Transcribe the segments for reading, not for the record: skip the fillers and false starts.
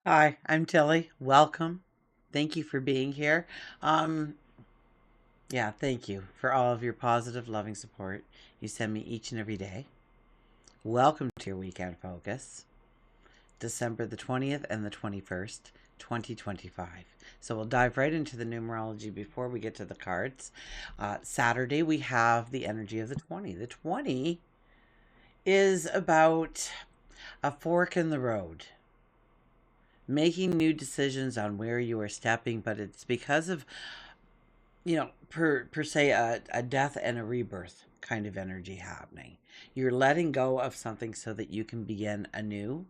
Hi, I'm Tilly. Welcome. Thank you for being here. Um, yeah, thank you for all of your positive, loving support you send me each and every day. Welcome to your weekend focus, December the 20th and the 21st, 2025. So we'll dive right into the numerology before we get to the cards. Saturday, we have the energy of the 20. The 20 is about a fork in the road, making new decisions on where you are stepping, but it's because of per se a death and a rebirth kind of energy happening. You're letting go of something so that you can begin anew,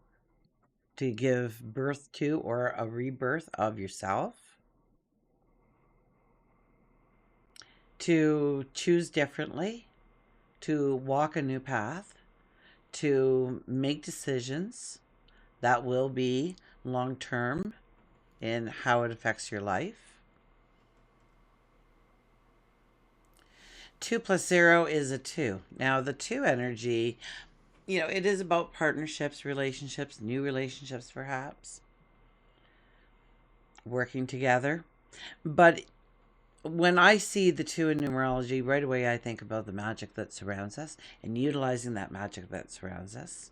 to give birth to or a rebirth of yourself, to choose differently, to walk a new path, to make decisions that will be long term in how it affects your life. 2 plus 0 is a 2. Now, the 2 energy, it is about partnerships, relationships, new relationships, perhaps, working together. But when I see the 2 in numerology, right away I think about the magic that surrounds us and utilizing that magic that surrounds us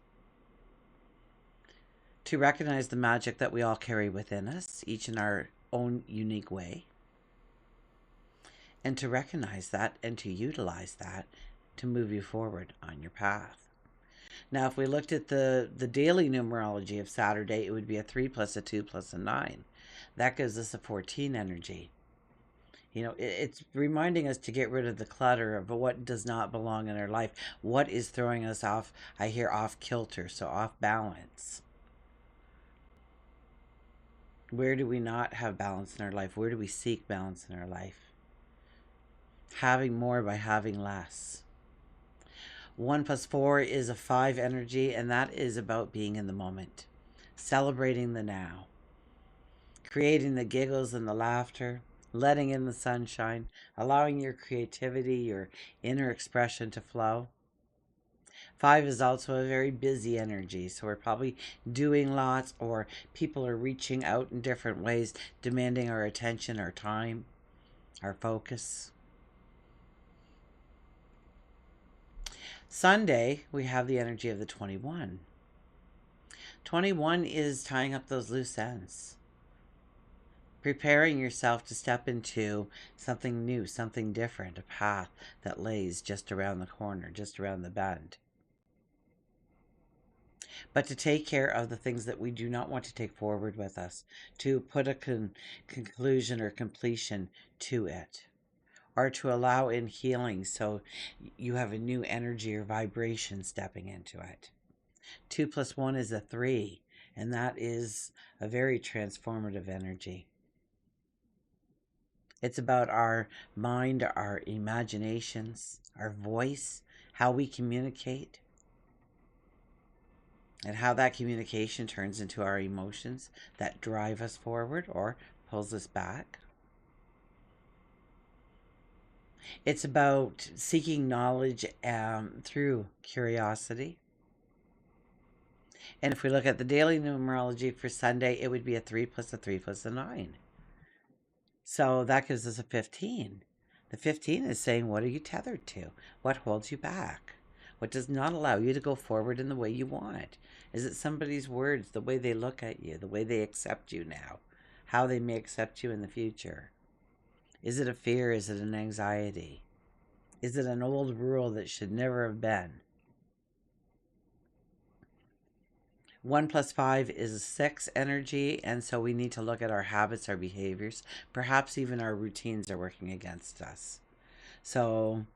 to recognize the magic that we all carry within us, each in our own unique way, and to recognize that and to utilize that to move you forward on your path. Now, if we looked at the daily numerology of Saturday, it would be a 3 plus a 2 plus a 9. That gives us a 14 energy. It's reminding us to get rid of the clutter of what does not belong in our life, what is throwing us off. I hear off kilter, so off balance. Where do we not have balance in our life? Where do we seek balance in our life? Having more by having less. 1 plus 4 is a 5 energy, and that is about being in the moment, celebrating the now, creating the giggles and the laughter, letting in the sunshine, allowing your creativity, your inner expression to flow. 5 is also a very busy energy, so we're probably doing lots, or people are reaching out in different ways, demanding our attention, our time, our focus. Sunday, we have the energy of the 21. 21 is tying up those loose ends, preparing yourself to step into something new, something different, a path that lays just around the corner, just around the bend. But to take care of the things that we do not want to take forward with us, to put a conclusion or completion to it, or to allow in healing so you have a new energy or vibration stepping into it. 2 plus 1 is a 3, and that is a very transformative energy. It's about our mind, our imaginations, our voice, how we communicate, and how that communication turns into our emotions that drive us forward or pulls us back. It's about seeking knowledge through curiosity. And if we look at the daily numerology for Sunday, it would be a 3 plus a 3 plus a 9. So that gives us a 15. The 15 is saying, what are you tethered to? What holds you back? What does not allow you to go forward in the way you want? Is it somebody's words, the way they look at you, the way they accept you now, how they may accept you in the future? Is it a fear? Is it an anxiety? Is it an old rule that should never have been? 1 plus 5 is a 6 energy, and so we need to look at our habits, our behaviors, perhaps even our routines are working against us. So,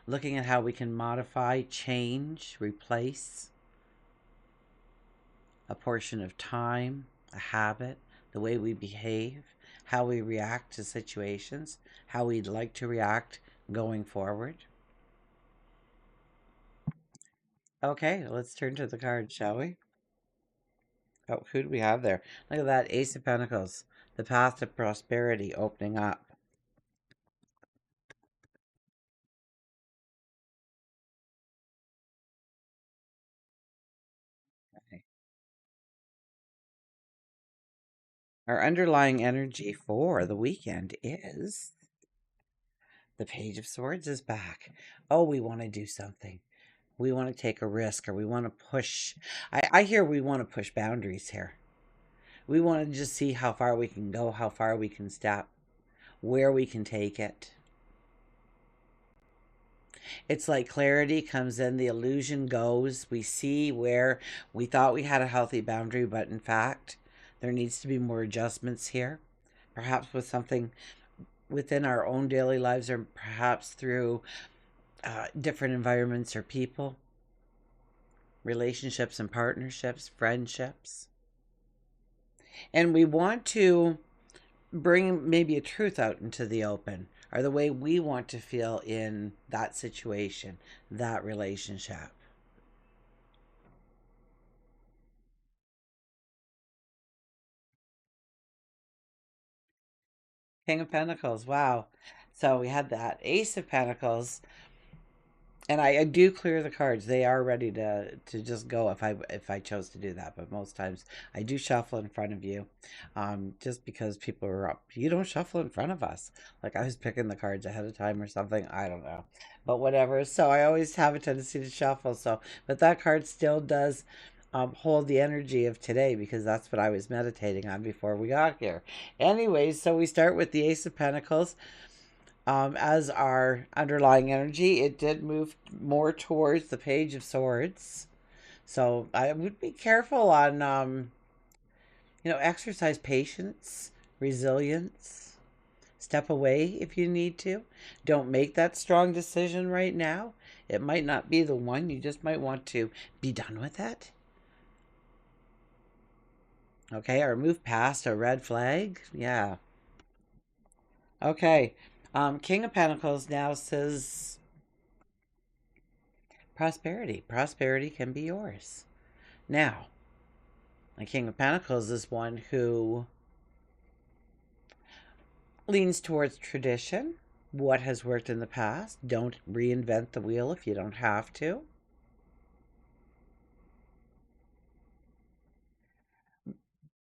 looking at how we can modify, change, replace a portion of time, a habit, the way we behave, how we react to situations, how we'd like to react going forward. Okay, let's turn to the cards, shall we? Oh, who do we have there? Look at that, Ace of Pentacles, the path to prosperity opening up. Okay. Our underlying energy for the weekend is the Page of Swords is back. Oh, we want to do something. We want to take a risk, or we want to push. I hear we want to push boundaries here. We want to just see how far we can go, how far we can step, where we can take it. It's like clarity comes in, the illusion goes. We see where we thought we had a healthy boundary, but in fact, there needs to be more adjustments here. Perhaps with something within our own daily lives, or perhaps through different environments or people, relationships and partnerships, friendships. And we want to bring maybe a truth out into the open, or the way we want to feel in that situation, that relationship. King of Pentacles, wow. So we had that Ace of Pentacles, and I do clear the cards. They are ready to just go if I chose to do that. But most times I do shuffle in front of you, just because people are up. You don't shuffle in front of us. Like I was picking the cards ahead of time or something. I don't know, but whatever. So I always have a tendency to shuffle. So, but that card still does. Hold the energy of today, because that's what I was meditating on before we got here. Anyways, so we start with the Ace of Pentacles as our underlying energy. It did move more towards the Page of Swords. So I would be careful on, exercise patience, resilience. Step away if you need to. Don't make that strong decision right now. It might not be the one. You just might want to be done with it. Okay, or move past a red flag. Yeah. Okay. King of Pentacles now says prosperity. Prosperity can be yours. Now, the King of Pentacles is one who leans towards tradition, what has worked in the past. Don't reinvent the wheel if you don't have to.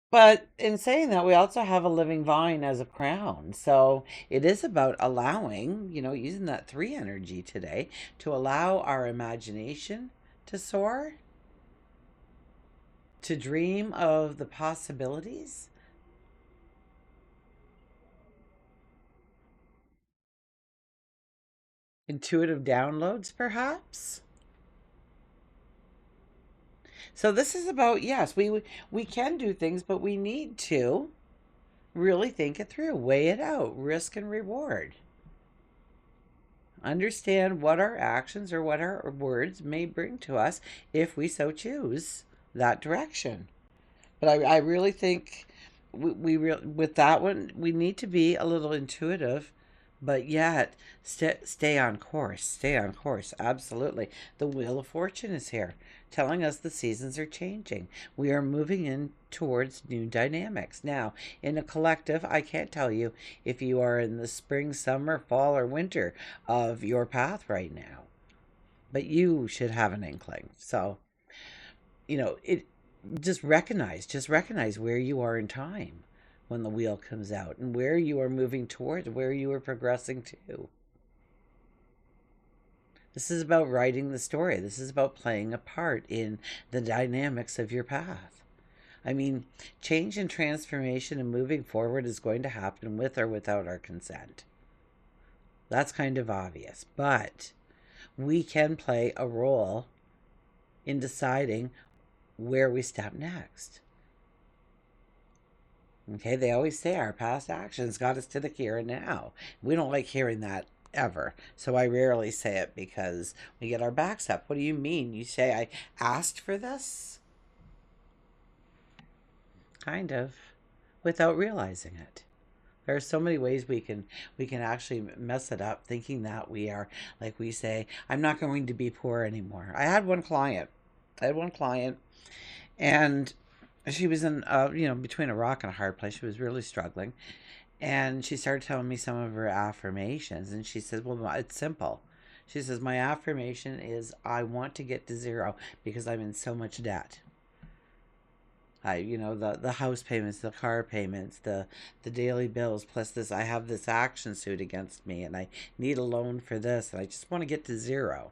But in saying that, we also have a living vine as a crown. So it is about allowing, using that three energy today to allow our imagination to soar, to dream of the possibilities. Intuitive downloads, perhaps. So this is about, yes, we can do things, but we need to really think it through, weigh it out, risk and reward. Understand what our actions or what our words may bring to us if we so choose that direction. But I really think with that one, we need to be a little intuitive, but yet stay on course. Stay on course. Absolutely. The Wheel of Fortune is here, telling us the seasons are changing. We are moving in towards new dynamics. Now, in a collective, I can't tell you if you are in the spring, summer, fall, or winter of your path right now, but you should have an inkling. So, it just recognize where you are in time when the wheel comes out, and where you are moving towards, where you are progressing to. This is about writing the story. This is about playing a part in the dynamics of your path. I mean, change and transformation and moving forward is going to happen with or without our consent. That's kind of obvious, but we can play a role in deciding where we step next. Okay, they always say our past actions got us to the here and now. We don't like hearing that ever. So I rarely say it because we get our backs up. What do you mean? You say I asked for this? Kind of, without realizing it. There are so many ways we can actually mess it up, thinking that we are, like we say, I'm not going to be poor anymore. I had one client and she was in between a rock and a hard place. She was really struggling, and she started telling me some of her affirmations, and she says, well, it's simple. She says, my affirmation is I want to get to zero because I'm in so much debt. The house payments, the car payments, the daily bills, plus this, I have this action suit against me and I need a loan for this and I just want to get to zero.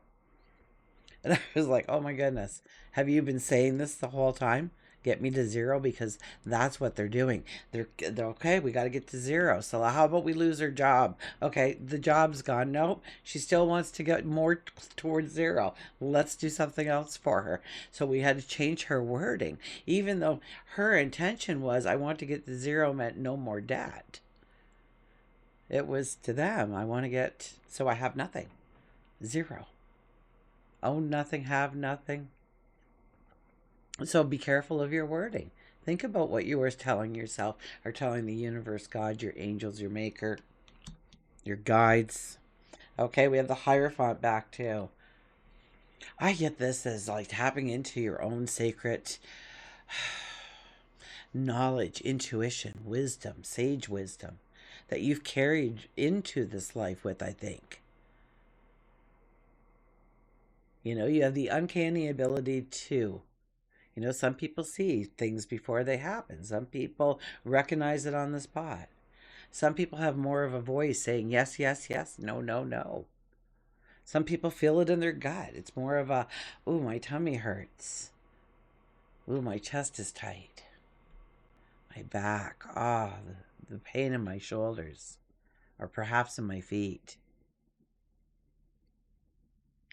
And I was like, oh my goodness, have you been saying this the whole time? Get me to zero, because that's what they're doing. They're okay. We got to get to zero. So how about we lose her job? Okay, the job's gone. Nope, she still wants to get more towards zero. Let's do something else for her. So we had to change her wording, even though her intention was, I want to get to zero meant no more debt. It was to them, I want to get, so I have nothing, zero, own nothing, have nothing. So be careful of your wording. Think about what you are telling yourself or telling the universe, God, your angels, your maker, your guides. Okay, we have the Hierophant back too. I get this as like tapping into your own sacred knowledge, intuition, wisdom, sage wisdom that you've carried into this life with, I think. You have the uncanny ability to, some people see things before they happen. Some people recognize it on the spot. Some people have more of a voice saying yes, yes, yes, no, no, no. Some people feel it in their gut. It's more of a, ooh, my tummy hurts. Ooh, my chest is tight. My back. Ah, the pain in my shoulders. Or perhaps in my feet.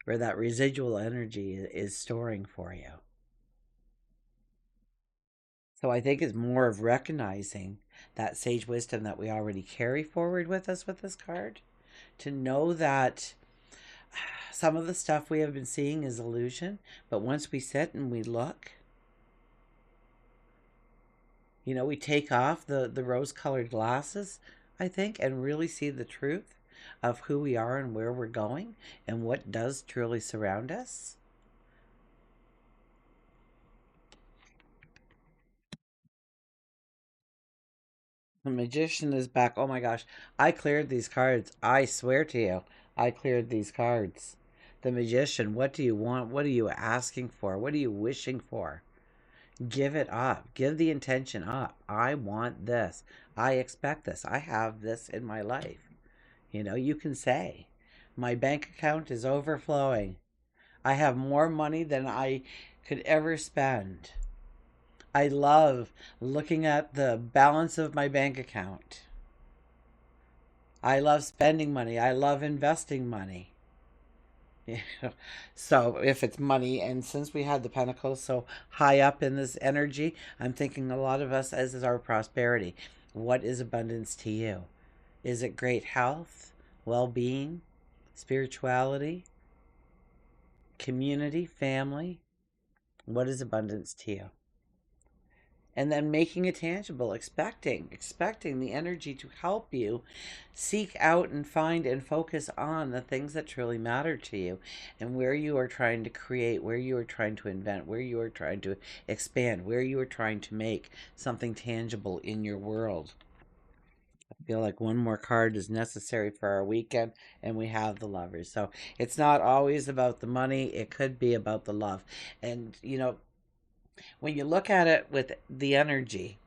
Where that residual energy is storing for you. So I think it's more of recognizing that sage wisdom that we already carry forward with us with this card. To know that some of the stuff we have been seeing is illusion, but once we sit and we look, we take off the rose colored glasses, I think, and really see the truth of who we are and where we're going and what does truly surround us. The Magician is back. Oh my gosh. I cleared these cards. I swear to you, I cleared these cards. The Magician, what do you want? What are you asking for? What are you wishing for? Give it up. Give the intention up. I want this. I expect this. I have this in my life. You can say, my bank account is overflowing. I have more money than I could ever spend. I love looking at the balance of my bank account. I love spending money. I love investing money. Yeah. So if it's money, and since we had the pentacles so high up in this energy, I'm thinking a lot of us as is our prosperity. What is abundance to you? Is it great health, well-being, spirituality, community, family? What is abundance to you? And then making it tangible, expecting the energy to help you seek out and find and focus on the things that truly matter to you, and where you are trying to create, where you are trying to invent, where you are trying to expand, where you are trying to make something tangible in your world. I feel like one more card is necessary for our weekend, and we have the Lovers. So it's not always about the money, it could be about the love. And when you look at it with the energy,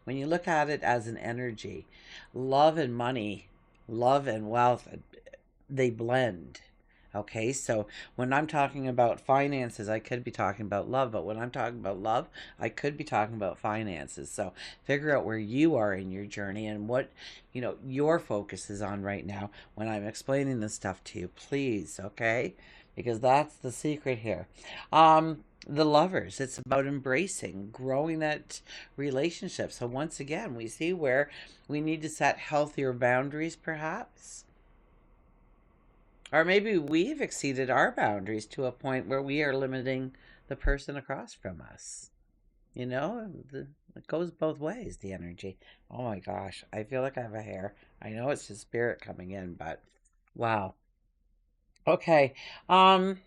when you look at it as an energy, love and money, love and wealth, they blend. Okay, so when I'm talking about finances, I could be talking about love, but when I'm talking about love, I could be talking about finances. So figure out where you are in your journey and what, your focus is on right now when I'm explaining this stuff to you, please, okay? Because that's the secret here. The Lovers, it's about embracing, growing that relationship. So once again, we see where we need to set healthier boundaries, perhaps. Or maybe we've exceeded our boundaries to a point where we are limiting the person across from us. It goes both ways, the energy. Oh my gosh, I feel like I have a hair. I know it's just spirit coming in, but wow. Okay. Um,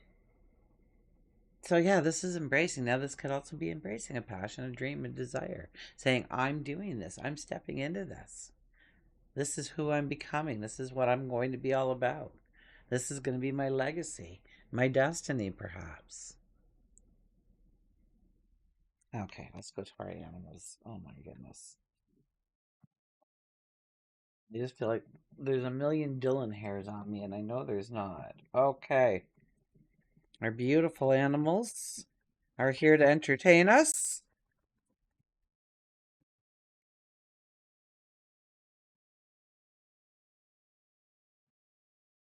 so yeah, this is embracing. Now this could also be embracing a passion, a dream, a desire. Saying, I'm doing this. I'm stepping into this. This is who I'm becoming. This is what I'm going to be all about. This is going to be my legacy, my destiny, perhaps. Okay, let's go to our animals. Oh my goodness. I just feel like there's a million Dylan hairs on me, and I know there's not. Okay. Our beautiful animals are here to entertain us.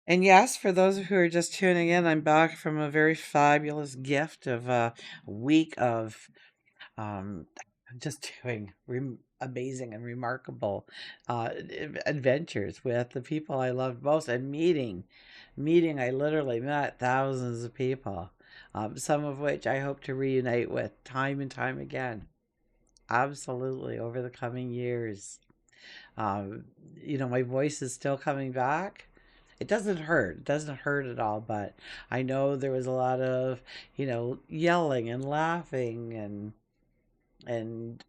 And yes, for those who are just tuning in, I'm back from a very fabulous gift of a week of um, just doing amazing and remarkable adventures with the people I loved most and meeting. I literally met thousands of people, some of which I hope to reunite with time and time again. Absolutely, over the coming years. Um, my voice is still coming back. It doesn't hurt. It doesn't hurt at all. But I know there was a lot of, yelling and laughing and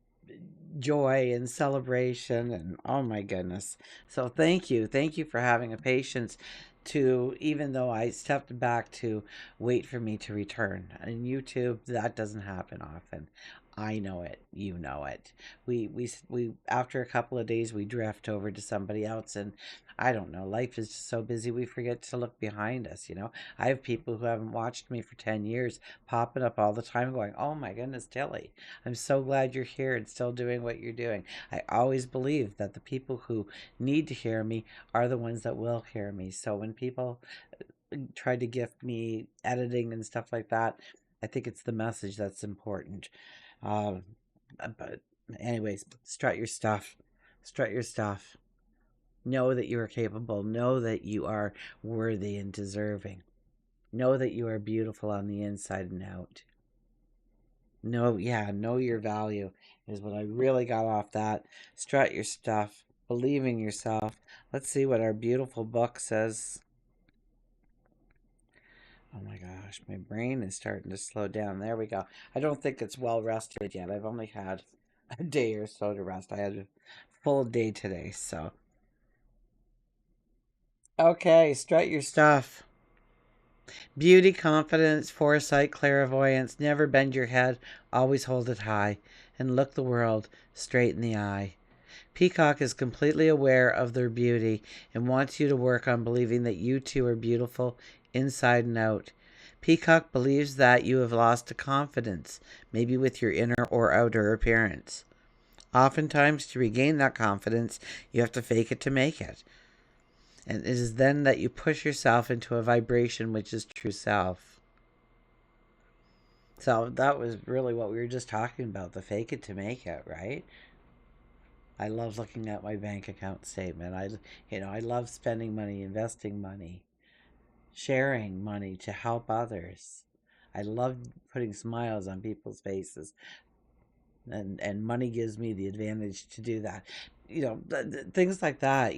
joy and celebration, and oh my goodness. So thank you for having a patience to, even though I stepped back to wait for me to return. On YouTube, that doesn't happen often. I know it, you know it. We after a couple of days we drift over to somebody else, and I don't know, life is just so busy we forget to look behind us. I have people who haven't watched me for 10 years popping up all the time going, "Oh my goodness, Tilly, I'm so glad you're here and still doing what you're doing." I always believe that the people who need to hear me are the ones that will hear me. So when people try to gift me editing and stuff like that, I think it's the message that's important. Um, but, anyways, strut your stuff. Strut your stuff. Know that you are capable. Know that you are worthy and deserving. Know that you are beautiful on the inside and out. Know your value is what I really got off that. Strut your stuff, believe in yourself. Let's see what our beautiful book says. Oh my gosh, my brain is starting to slow down. There we go. I don't think it's well rested yet. I've only had a day or so to rest. I had a full day today, so. Okay, strut your stuff. Beauty, confidence, foresight, clairvoyance. Never bend your head. Always hold it high. And look the world straight in the eye. Peacock is completely aware of their beauty and wants you to work on believing that you too are beautiful inside and out. Peacock believes that you have lost a confidence, maybe with your inner or outer appearance. Oftentimes, to regain that confidence, you have to fake it to make it. And it is then that you push yourself into a vibration which is true self. So that was really what we were just talking about, the fake it to make it, right? I love looking at my bank account statement. I love spending money, investing money, sharing money to help others. I love putting smiles on people's faces, and money gives me the advantage to do that. Things like that.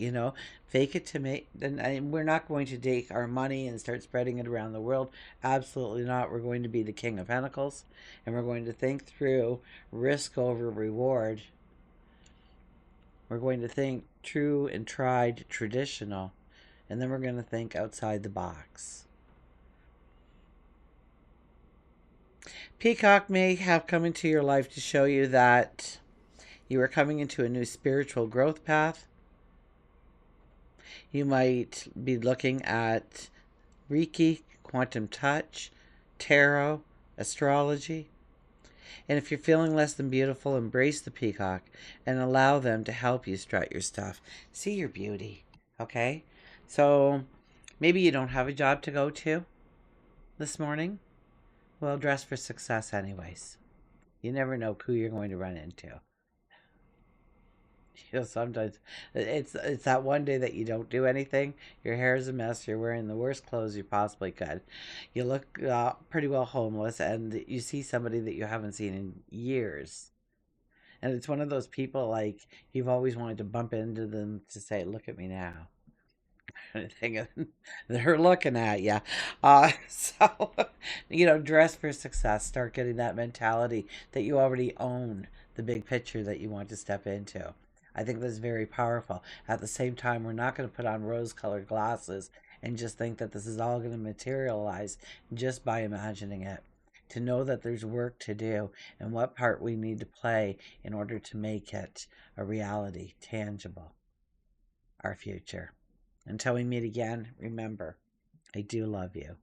Fake it to make. And we're not going to take our money and start spreading it around the world. Absolutely not. We're going to be the king of pentacles, and we're going to think through risk over reward. We're going to think true and tried traditional, and then we're going to think outside the box. Peacock may have come into your life to show you that you are coming into a new spiritual growth path. You might be looking at Reiki, quantum touch, tarot, astrology. And if you're feeling less than beautiful, embrace the peacock and allow them to help you strut your stuff. See your beauty, okay? So maybe you don't have a job to go to this morning. Well, dress for success, anyways. You never know who you're going to run into. Sometimes it's that one day that you don't do anything. Your hair is a mess. You're wearing the worst clothes you possibly could. You look pretty well homeless, and you see somebody that you haven't seen in years. And it's one of those people like you've always wanted to bump into them to say, "Look at me now." Thing. They're looking at you. So, dress for success. Start getting that mentality that you already own the big picture that you want to step into. I think that's very powerful. At the same time, we're not going to put on rose colored glasses and just think that this is all going to materialize just by imagining it. to know that there's work to do and what part we need to play in order to make it a reality, tangible, our future. Until we meet again, remember, I do love you.